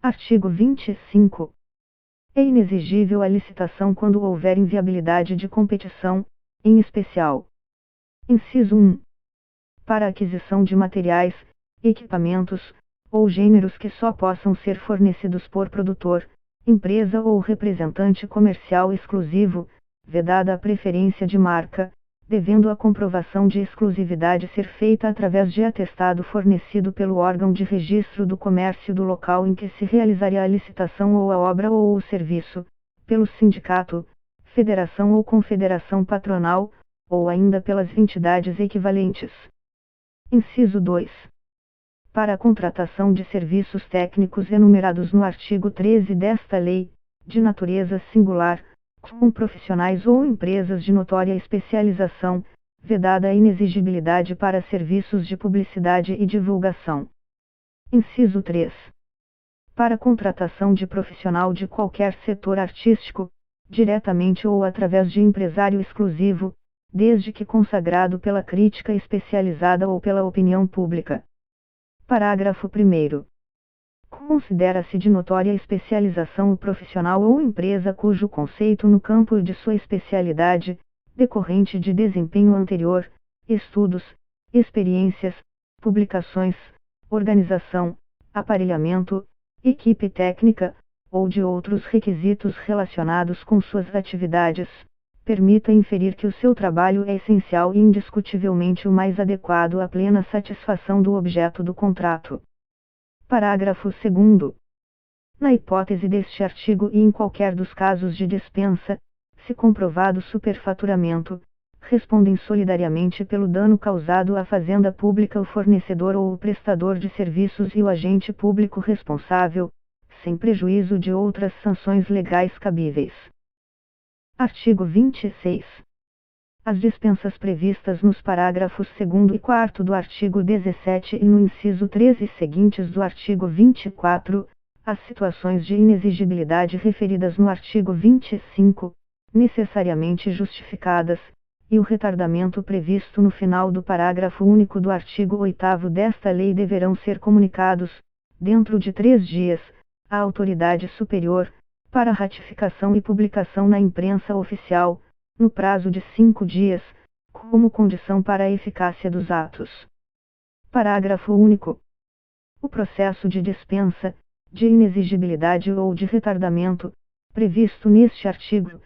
Artigo 25. É inexigível a licitação quando houver inviabilidade de competição, em especial. Inciso 1. Para aquisição de materiais, equipamentos, ou gêneros que só possam ser fornecidos por produtor, empresa ou representante comercial exclusivo, vedada a preferência de marca, devendo a comprovação de exclusividade ser feita através de atestado fornecido pelo órgão de registro do comércio do local em que se realizaria a licitação ou a obra ou o serviço, pelo sindicato, federação ou confederação patronal, ou ainda pelas entidades equivalentes. Inciso 2. Para a contratação de serviços técnicos enumerados no artigo 13 desta lei, de natureza singular, com profissionais ou empresas de notória especialização, vedada a inexigibilidade para serviços de publicidade e divulgação. Inciso 3. Para a contratação de profissional de qualquer setor artístico, diretamente ou através de empresário exclusivo, desde que consagrado pela crítica especializada ou pela opinião pública. Parágrafo 1º. Considera-se de notória especialização o profissional ou empresa cujo conceito no campo de sua especialidade, decorrente de desempenho anterior, estudos, experiências, publicações, organização, aparelhamento, equipe técnica, ou de outros requisitos relacionados com suas atividades, permita inferir que o seu trabalho é essencial e indiscutivelmente o mais adequado à plena satisfação do objeto do contrato. Parágrafo 2º. Na hipótese deste artigo e em qualquer dos casos de dispensa, se comprovado superfaturamento, respondem solidariamente pelo dano causado à fazenda pública o fornecedor ou o prestador de serviços e o agente público responsável, sem prejuízo de outras sanções legais cabíveis. Artigo 26. As dispensas previstas nos parágrafos 2º e 4º do artigo 17 e no inciso 13 seguintes do artigo 24, as situações de inexigibilidade referidas no artigo 25, necessariamente justificadas, e o retardamento previsto no final do parágrafo único do artigo 8º desta lei deverão ser comunicados, dentro de 3 dias, à autoridade superior, para ratificação e publicação na imprensa oficial, no prazo de 5 dias, como condição para a eficácia dos atos. Parágrafo único. O processo de dispensa, de inexigibilidade ou de retardamento, previsto neste artigo,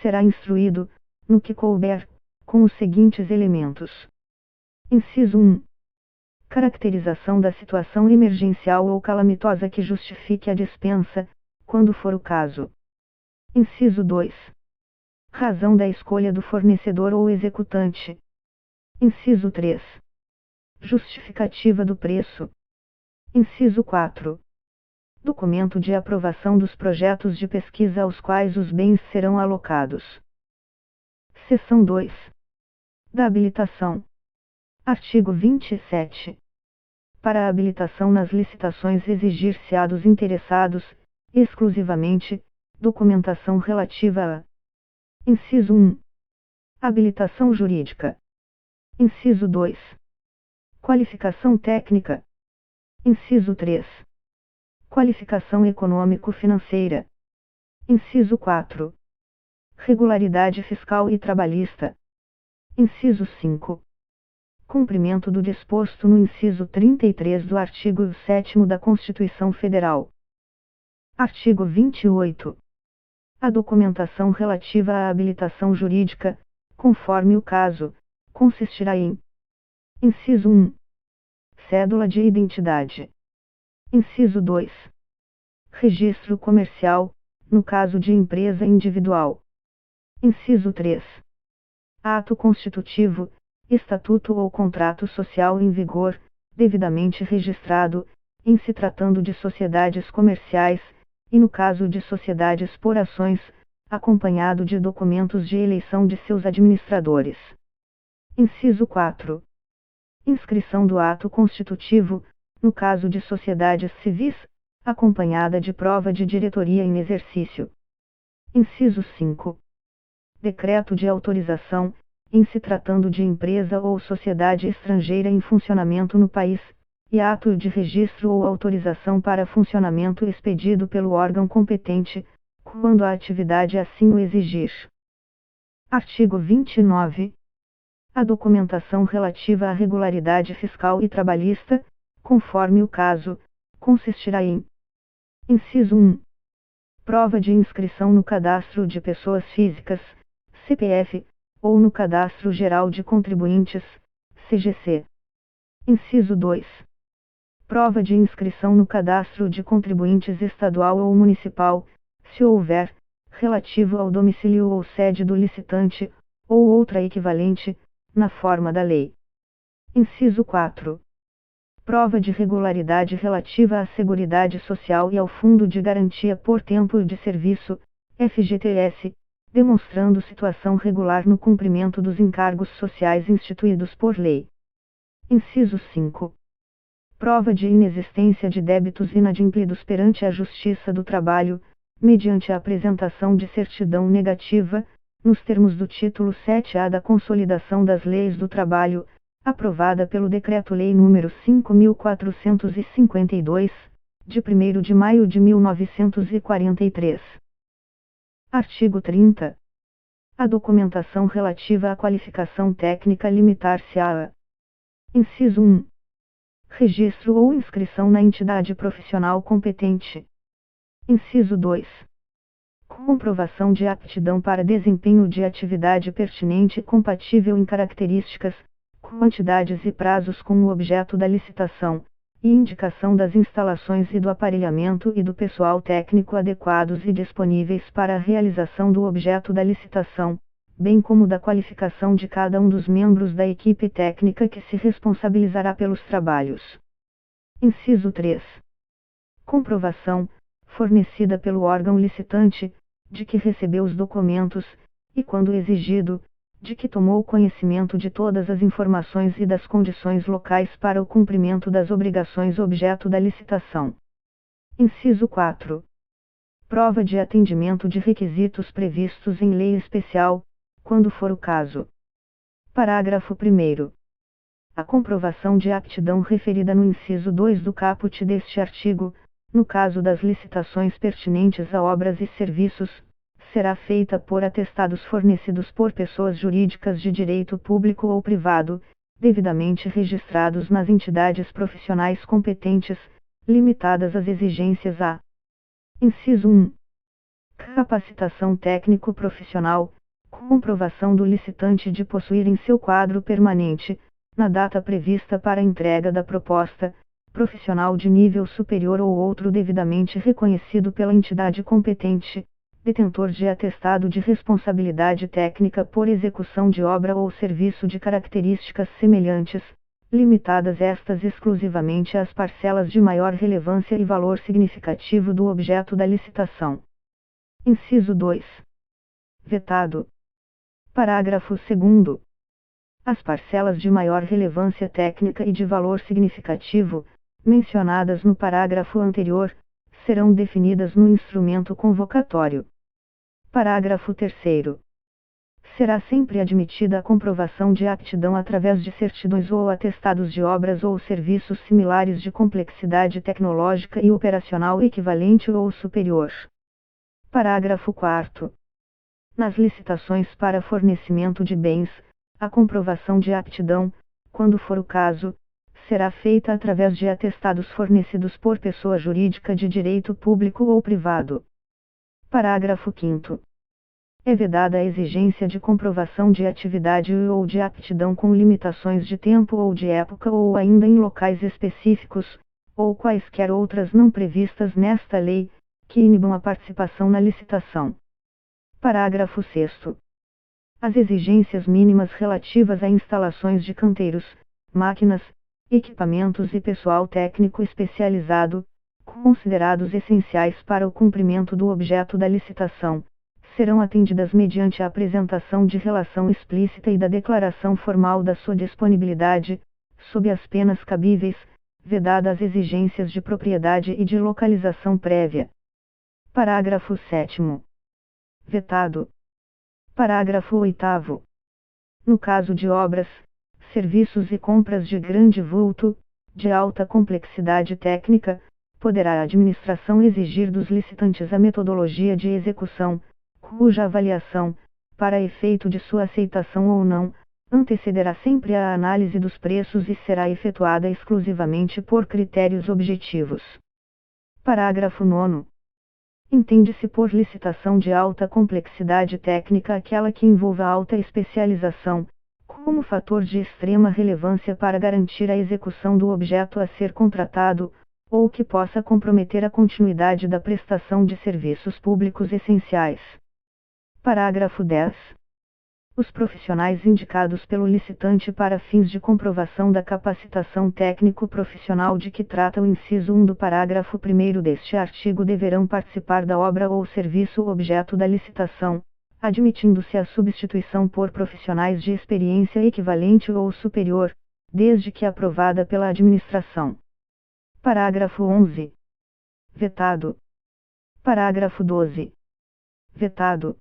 será instruído, no que couber, com os seguintes elementos. Inciso 1. Caracterização da situação emergencial ou calamitosa que justifique a dispensa, quando for o caso. Inciso 2. Razão da escolha do fornecedor ou executante. Inciso 3. Justificativa do preço. Inciso 4. Documento de aprovação dos projetos de pesquisa aos quais os bens serão alocados. Seção 2. Da habilitação. Artigo 27. Para a habilitação nas licitações exigir-se-á dos interessados, exclusivamente, documentação relativa a: Inciso 1. Habilitação jurídica. Inciso 2. Qualificação técnica. Inciso 3. Qualificação econômico-financeira. Inciso 4. Regularidade fiscal e trabalhista. Inciso 5. Cumprimento do disposto no inciso 33 do artigo 7º da Constituição Federal. Artigo 28. A documentação relativa à habilitação jurídica, conforme o caso, consistirá em: Inciso 1. Cédula de identidade. Inciso 2. Registro comercial, no caso de empresa individual. Inciso 3. Ato constitutivo, estatuto ou contrato social em vigor, devidamente registrado, em se tratando de sociedades comerciais, e no caso de sociedades por ações, acompanhado de documentos de eleição de seus administradores. Inciso 4. Inscrição do ato constitutivo, no caso de sociedades civis, acompanhada de prova de diretoria em exercício. Inciso 5. Decreto de autorização, em se tratando de empresa ou sociedade estrangeira em funcionamento no país, e ato de registro ou autorização para funcionamento expedido pelo órgão competente, quando a atividade assim o exigir. Artigo 29. A documentação relativa à regularidade fiscal e trabalhista, conforme o caso, consistirá em: inciso 1. Prova de inscrição no Cadastro de Pessoas Físicas, CPF, ou no Cadastro Geral de Contribuintes, CGC. Inciso 2. Prova de inscrição no Cadastro de Contribuintes estadual ou municipal, se houver, relativo ao domicílio ou sede do licitante, ou outra equivalente, na forma da lei. Inciso 4. Prova de regularidade relativa à Seguridade Social e ao Fundo de Garantia por Tempo de Serviço, FGTS, demonstrando situação regular no cumprimento dos encargos sociais instituídos por lei. Inciso 5. Prova de inexistência de débitos inadimplidos perante a Justiça do Trabalho, mediante a apresentação de certidão negativa, nos termos do título 7A da Consolidação das Leis do Trabalho, aprovada pelo Decreto-Lei nº 5.452, de 1º de maio de 1943. Artigo 30. A documentação relativa à qualificação técnica limitar-se-á a: inciso 1. Registro ou inscrição na entidade profissional competente. Inciso 2. Comprovação de aptidão para desempenho de atividade pertinente e compatível em características, quantidades e prazos com o objeto da licitação, e indicação das instalações e do aparelhamento e do pessoal técnico adequados e disponíveis para a realização do objeto da licitação, bem como da qualificação de cada um dos membros da equipe técnica que se responsabilizará pelos trabalhos. Inciso 3. Comprovação, fornecida pelo órgão licitante, de que recebeu os documentos, e quando exigido, de que tomou conhecimento de todas as informações e das condições locais para o cumprimento das obrigações objeto da licitação. Inciso 4. Prova de atendimento de requisitos previstos em lei especial, quando for o caso. Parágrafo 1º. A comprovação de aptidão referida no inciso 2 do caput deste artigo, no caso das licitações pertinentes a obras e serviços, será feita por atestados fornecidos por pessoas jurídicas de direito público ou privado, devidamente registrados nas entidades profissionais competentes, limitadas as exigências a: inciso 1. Capacitação técnico-profissional, comprovação do licitante de possuir em seu quadro permanente, na data prevista para a entrega da proposta, profissional de nível superior ou outro devidamente reconhecido pela entidade competente, detentor de atestado de responsabilidade técnica por execução de obra ou serviço de características semelhantes, limitadas estas exclusivamente às parcelas de maior relevância e valor significativo do objeto da licitação. Inciso 2. Vetado. Parágrafo 2º. As parcelas de maior relevância técnica e de valor significativo, mencionadas no parágrafo anterior, serão definidas no instrumento convocatório. Parágrafo 3º. Será sempre admitida a comprovação de aptidão através de certidões ou atestados de obras ou serviços similares de complexidade tecnológica e operacional equivalente ou superior. Parágrafo 4º. Nas licitações para fornecimento de bens, a comprovação de aptidão, quando for o caso, será feita através de atestados fornecidos por pessoa jurídica de direito público ou privado. Parágrafo 5º. É vedada a exigência de comprovação de atividade ou de aptidão com limitações de tempo ou de época ou ainda em locais específicos, ou quaisquer outras não previstas nesta lei, que inibam a participação na licitação. Parágrafo 6º. As exigências mínimas relativas a instalações de canteiros, máquinas, equipamentos e pessoal técnico especializado, considerados essenciais para o cumprimento do objeto da licitação, serão atendidas mediante a apresentação de relação explícita e da declaração formal da sua disponibilidade, sob as penas cabíveis, vedadas as exigências de propriedade e de localização prévia. Parágrafo 7º. Vetado. Parágrafo 8º. No caso de obras, serviços e compras de grande vulto, de alta complexidade técnica, poderá a administração exigir dos licitantes a metodologia de execução, cuja avaliação, para efeito de sua aceitação ou não, antecederá sempre a análise dos preços e será efetuada exclusivamente por critérios objetivos. Parágrafo 9º. Entende-se por licitação de alta complexidade técnica aquela que envolva alta especialização, como fator de extrema relevância para garantir a execução do objeto a ser contratado, ou que possa comprometer a continuidade da prestação de serviços públicos essenciais. Parágrafo 10. Os profissionais indicados pelo licitante para fins de comprovação da capacitação técnico-profissional de que trata o inciso 1 do parágrafo 1º deste artigo deverão participar da obra ou serviço objeto da licitação, admitindo-se a substituição por profissionais de experiência equivalente ou superior, desde que aprovada pela administração. Parágrafo 11. Vetado. Parágrafo 12. Vetado.